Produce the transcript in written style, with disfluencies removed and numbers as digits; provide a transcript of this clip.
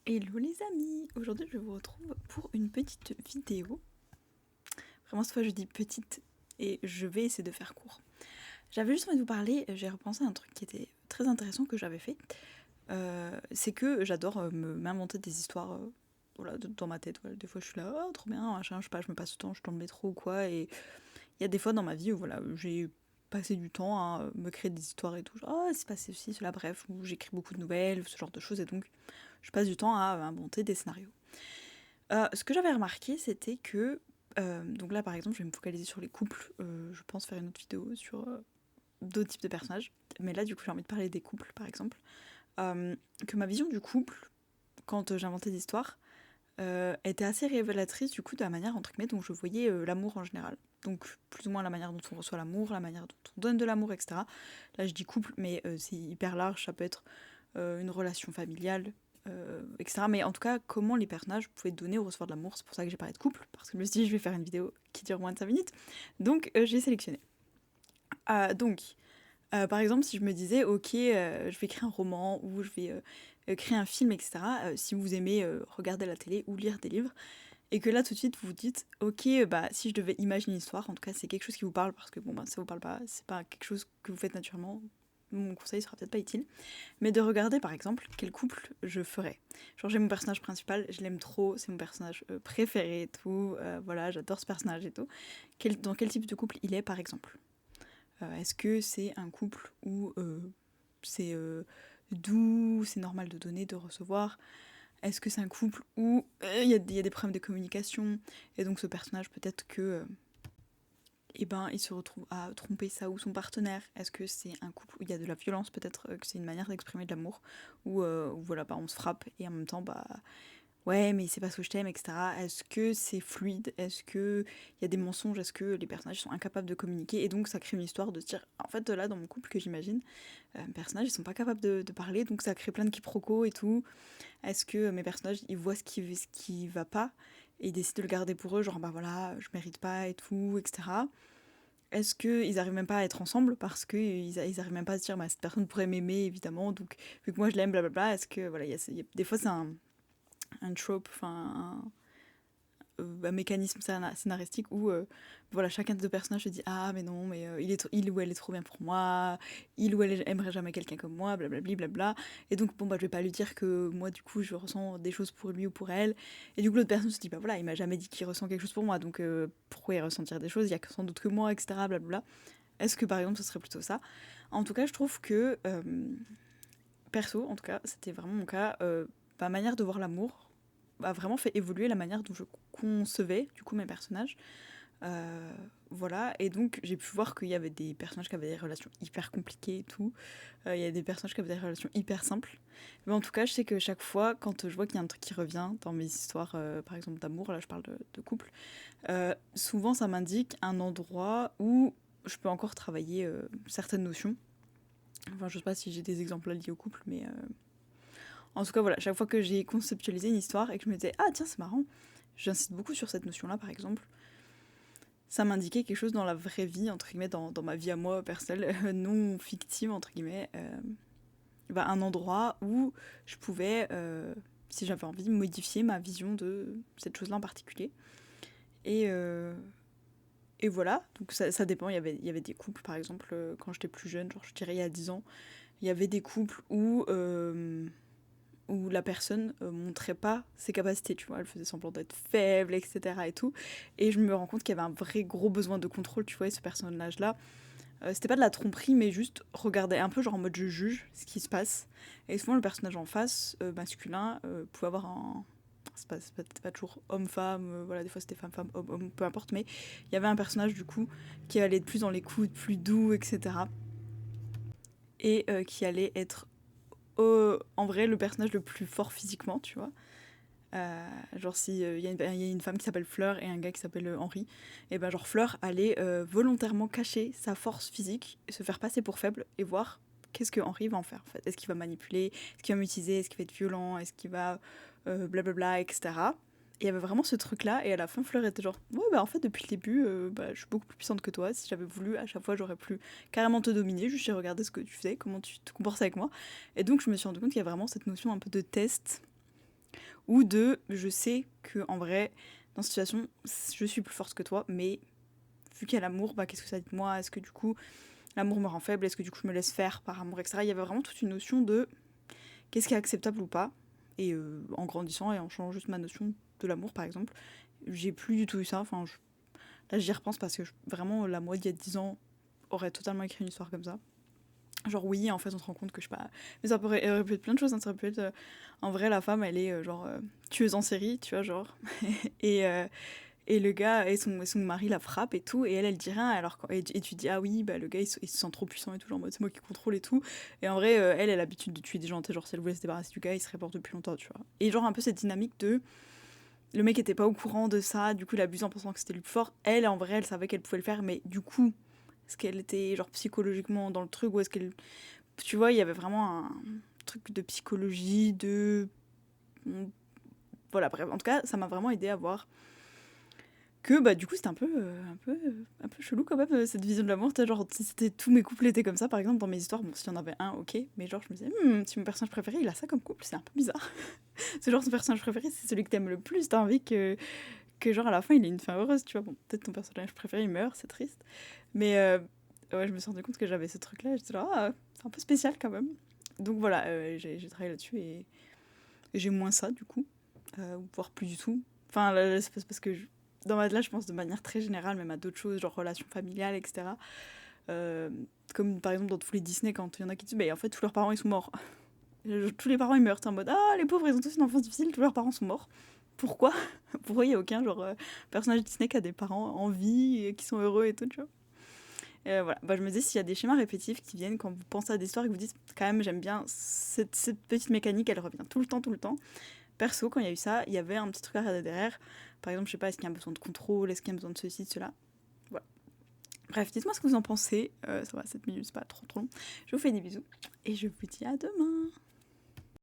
Hello les amis! Aujourd'hui je vous retrouve pour une petite vidéo. Vraiment cette fois je dis petite et je vais essayer de faire court. J'avais juste envie de vous parler, j'ai repensé à un truc qui était très intéressant que j'avais fait. C'est que j'adore m'inventer des histoires voilà, dans ma tête. Voilà. Des fois je suis là, oh trop bien, machin, je sais pas, je me passe du temps, je suis dans le métro ou quoi. Et il y a des fois dans ma vie où voilà, j'ai passé du temps à me créer des histoires et tout. Genre, oh c'est passé ceci, cela, bref, où j'écris beaucoup de nouvelles, ce genre de choses. Et donc je passe du temps à inventer des scénarios. Ce que j'avais remarqué, c'était que. Donc là, par exemple, je vais me focaliser sur les couples. Je pense faire une autre vidéo sur d'autres types de personnages. Mais là, du coup, j'ai envie de parler des couples, par exemple. Que ma vision du couple, quand j'inventais des histoires, était assez révélatrice, du coup, de la manière, entre guillemets, dont je voyais l'amour en général. Donc, plus ou moins la manière dont on reçoit l'amour, la manière dont on donne de l'amour, etc. Là, je dis couple, mais c'est hyper large. Ça peut être une relation familiale, etc. Mais en tout cas, comment les personnages pouvaient donner ou recevoir de l'amour, c'est pour ça que j'ai parlé de couple, parce que je me suis dit, je vais faire une vidéo qui dure moins de 5 minutes. Donc, j'ai sélectionné. Par exemple, si je me disais, ok, je vais créer un roman ou je vais créer un film, etc., si vous aimez regarder la télé ou lire des livres, et que là, tout de suite, vous vous dites, ok, bah, si je devais imaginer une histoire, en tout cas, c'est quelque chose qui vous parle, parce que bon, bah, ça vous parle pas, c'est pas quelque chose que vous faites naturellement, mon conseil sera peut-être pas utile, mais de regarder par exemple quel couple je ferais. Genre j'ai mon personnage principal, je l'aime trop, c'est mon personnage préféré et tout, voilà, j'adore ce personnage et tout. Dans quel type de couple il est par exemple. Est-ce que c'est un couple où c'est doux, c'est normal de donner, de recevoir. Est-ce que c'est un couple où il y a des problèmes de communication et donc ce personnage peut-être que et ben, il se retrouve à tromper sa ou son partenaire. Est-ce que c'est un couple où il y a de la violence, peut-être que c'est une manière d'exprimer de l'amour, où voilà, bah, on se frappe et en même temps, bah, ouais, mais c'est pas ce que je t'aime, etc. Est-ce que c'est fluide? Est-ce que il y a des mensonges? Est-ce que les personnages sont incapables de communiquer? Et donc ça crée une histoire de se dire, en fait, là, dans mon couple que j'imagine, mes personnages, ils sont pas capables de parler, donc ça crée plein de quiproquos et tout. Est-ce que mes personnages, ils voient ce qui va pas et ils décident de le garder pour eux, genre, bah voilà, je mérite pas et tout, etc. Est-ce qu'ils arrivent même pas à être ensemble parce qu'ils arrivent même pas à se dire bah, cette personne pourrait m'aimer évidemment donc vu que moi je l'aime blablabla. Est-ce que voilà des fois c'est un trope, enfin un mécanisme scénaristique où voilà chacun des deux personnages se dit ah mais non mais il ou elle est trop bien pour moi, il ou elle aimerait jamais quelqu'un comme moi, blablabli blabla. Et donc bon bah je vais pas lui dire que moi du coup je ressens des choses pour lui ou pour elle. Et du coup l'autre personne se dit bah voilà il m'a jamais dit qu'il ressent quelque chose pour moi donc pourquoi il ressentir des choses, il y a sans doute que moi, etc. Blablabla. Est-ce que par exemple ce serait plutôt ça? En tout cas, je trouve que, perso, en tout cas, c'était vraiment mon cas, ma manière de voir l'amour a vraiment fait évoluer la manière dont je concevais du coup mes personnages. Euh, voilà, et donc j'ai pu voir qu'il y avait des personnages qui avaient des relations hyper compliquées et tout. Il y a des personnages qui avaient des relations hyper simples. Mais en tout cas, je sais que chaque fois, quand je vois qu'il y a un truc qui revient dans mes histoires, par exemple d'amour, là je parle de couple, souvent ça m'indique un endroit où je peux encore travailler certaines notions. Enfin, je sais pas si j'ai des exemples là liés au couple, mais en tout cas, voilà, chaque fois que j'ai conceptualisé une histoire et que je me disais, ah tiens, c'est marrant, j'insiste beaucoup sur cette notion-là, par exemple, ça m'indiquait quelque chose dans la vraie vie, entre guillemets, dans ma vie à moi personnelle, non fictive, entre guillemets, bah, un endroit où je pouvais, si j'avais envie, modifier ma vision de cette chose-là en particulier. Et, euh, et voilà, donc ça dépend, il y avait des couples, par exemple, quand j'étais plus jeune, genre je dirais il y a 10 ans, il y avait des couples où la personne montrait pas ses capacités, tu vois, elle faisait semblant d'être faible, etc. et tout. Et je me rends compte qu'il y avait un vrai gros besoin de contrôle, tu vois, et ce personnage-là. C'était pas de la tromperie, mais juste regarder un peu, genre en mode je juge ce qui se passe. Et souvent, le personnage en face, masculin, pouvait avoir un. C'est pas toujours homme-femme, voilà, des fois c'était femme-femme, homme-homme, peu importe, mais il y avait un personnage du coup qui allait être plus dans l'écoute, plus doux, etc. Et qui allait être en vrai le personnage le plus fort physiquement, tu vois. Genre si y a une femme qui s'appelle Fleur et un gars qui s'appelle Henri, et ben genre Fleur allait volontairement cacher sa force physique, se faire passer pour faible et voir qu'est-ce que Henri va en faire en fait. Est-ce qu'il va manipuler, est-ce qu'il va m'utiliser, est-ce qu'il va être violent, est-ce qu'il va blablabla, etc. Et il y avait vraiment ce truc là et à la fin Fleur était genre ouais bah en fait depuis le début bah, je suis beaucoup plus puissante que toi, si j'avais voulu à chaque fois j'aurais pu carrément te dominer, juste j'ai regardé ce que tu faisais, comment tu te comportais avec moi. Et donc je me suis rendu compte qu'il y a vraiment cette notion un peu de test Ou de je sais que en vrai, dans cette situation, je suis plus forte que toi, mais vu qu'il y a l'amour, bah qu'est-ce que ça dit de moi? Est-ce que du coup l'amour me rend faible? Est-ce que du coup je me laisse faire par amour, etc. Il y avait vraiment toute une notion de qu'est-ce qui est acceptable ou pas. Et en grandissant et en changeant juste ma notion de l'amour par exemple, j'ai plus du tout eu ça. Enfin, là j'y repense parce que vraiment la moi d'il y a 10 ans aurait totalement écrit une histoire comme ça. Genre oui, en fait on se rend compte que je sais pas, mais ça aurait pu être plein de choses, hein. Ça aurait pu être en vrai la femme elle est tueuse en série, tu vois, genre. et, euh, et le gars et son mari la frappe et tout, et elle dit rien, et tu dis ah oui, bah le gars il se sent trop puissant et tout, genre en mode c'est moi qui contrôle et tout. Et en vrai elle a l'habitude de tuer des gens, tu sais, genre si elle voulait se débarrasser du gars il serait mort depuis longtemps, tu vois. Et genre un peu cette dynamique de le mec était pas au courant de ça, du coup il abuse en pensant que c'était lui plus fort. Elle en vrai elle savait qu'elle pouvait le faire, mais du coup est-ce qu'elle était genre psychologiquement dans le truc, ou est-ce qu'elle, tu vois, il y avait vraiment un truc de psychologie, de... Voilà, bref, en tout cas, ça m'a vraiment aidé à voir que, bah, du coup, c'était un peu chelou quand même, cette vision de l'amour. Genre, si c'était tous mes couples étaient comme ça, par exemple, dans mes histoires, bon, s'il y en avait un, ok, mais genre, je me disais, si mon personnage préféré, il a ça comme couple, c'est un peu bizarre. C'est genre, ton personnage préféré, c'est celui que t'aimes le plus, t'as envie que, genre, à la fin, il ait une fin heureuse, tu vois. Bon, peut-être ton personnage préféré, il meurt, c'est triste. Mais, ouais, je me suis rendu compte que j'avais ce truc-là, et j'étais là, ah, c'est un peu spécial quand même. Donc voilà, j'ai travaillé là-dessus et j'ai moins ça du coup, voire plus du tout. Enfin, là, c'est parce que là, je pense de manière très générale, même à d'autres choses, genre relations familiales, etc. Euh, Comme par exemple dans tous les Disney, quand il y en a qui disent, bah, en fait, tous leurs parents ils sont morts. Tous les parents ils meurent, t'es en mode, ah, les pauvres ils ont tous une enfance difficile, tous leurs parents sont morts. Pourquoi? Pourquoi il n'y a aucun personnage Disney qui a des parents en vie et qui sont heureux et tout, tu vois? Voilà. Bah, je me dis, s'il y a des schémas répétitifs qui viennent quand vous pensez à des histoires et que vous dites, quand même, j'aime bien cette petite mécanique, elle revient tout le temps, tout le temps. Perso, quand il y a eu ça, il y avait un petit truc à regarder derrière. Par exemple, je sais pas, est-ce qu'il y a un besoin de contrôle, est-ce qu'il y a besoin de ceci, de cela. Voilà. Bref, dites-moi ce que vous en pensez. Ça va, 7 minutes, c'est pas trop trop long. Je vous fais des bisous et je vous dis à demain.